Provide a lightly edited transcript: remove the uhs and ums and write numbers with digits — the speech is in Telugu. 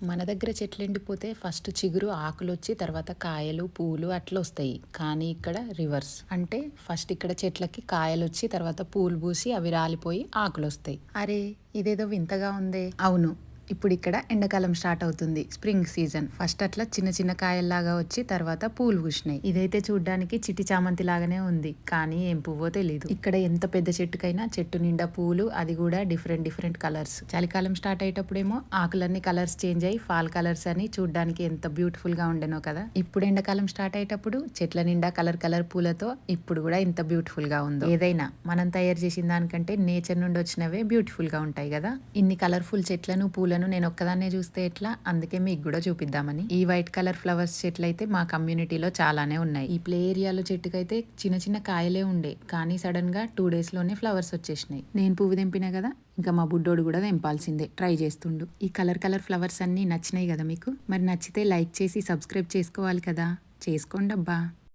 మన దగ్గర చెట్లు ఎండిపోతే ఫస్ట్ చిగురు ఆకులొచ్చి తర్వాత కాయలు పూలు అట్లా వస్తాయి. కానీ ఇక్కడ రివర్స్. అంటే ఫస్ట్ ఇక్కడ చెట్లకి కాయలొచ్చి తర్వాత పూలు పూసి అవి రాలిపోయి ఆకులొస్తాయి. అరే ఇదేదో వింతగా ఉందే. అవును, ఇప్పుడు ఇక్కడ ఎండాకాలం స్టార్ట్ అవుతుంది. Spring season. ఫస్ట్ అట్లా చిన్న చిన్న కాయల్లాగా వచ్చి తర్వాత పూలు పూసినాయి. ఇదైతే చూడ్డానికి చిట్టి చామంతి లాగానే ఉంది, కానీ ఏం పువ్వో తెలీదు. ఇక్కడ ఎంత పెద్ద చెట్టుకైనా చెట్టు నిండా పూలు, అది కూడా డిఫరెంట్ డిఫరెంట్ కలర్స్. చలికాలం స్టార్ట్ అయ్యేటప్పుడేమో ఆకులన్నీ కలర్స్ చేంజ్ అయ్యి ఫాల్ కలర్స్ అని చూడ్డానికి ఎంత బ్యూటిఫుల్ గా ఉండేనో కదా. ఇప్పుడు ఎండాకాలం స్టార్ట్ అయ్యేటప్పుడు చెట్ల నిండా కలర్ కలర్ పూలతో ఇప్పుడు కూడా ఇంత బ్యూటిఫుల్ గా ఉందో. ఏదైనా మనం తయారు చేసిన దానికంటే నేచర్ నుండి వచ్చినవే బ్యూటిఫుల్ గా ఉంటాయి కదా. ఇన్ని కలర్ఫుల్ చెట్లను పూలను నేను ఒక్కదాన్నే చూస్తే ఎట్లా, అందుకే మీకు కూడా చూపిద్దామని. ఈ వైట్ కలర్ ఫ్లవర్స్ చెట్లు అయితే మా కమ్యూనిటీలో చాలానే ఉన్నాయి. ఈ ప్లే ఏరియాలో చెట్టుకైతే చిన్న చిన్న కాయలే ఉండే, కానీ సడన్ గా 2 days లోనే ఫ్లవర్స్ వచ్చేసినాయి. నేను పువ్వు తెంపినా కదా, ఇంకా మా బుడ్డోడు కూడా తెంపాల్సిందే, ట్రై చేస్తుండు. ఈ కలర్ కలర్ ఫ్లవర్స్ అన్ని నచ్చినాయి కదా మీకు? మరి నచ్చితే లైక్ చేసి సబ్స్క్రైబ్ చేసుకోవాలి కదా, చేసుకోండి అబ్బా.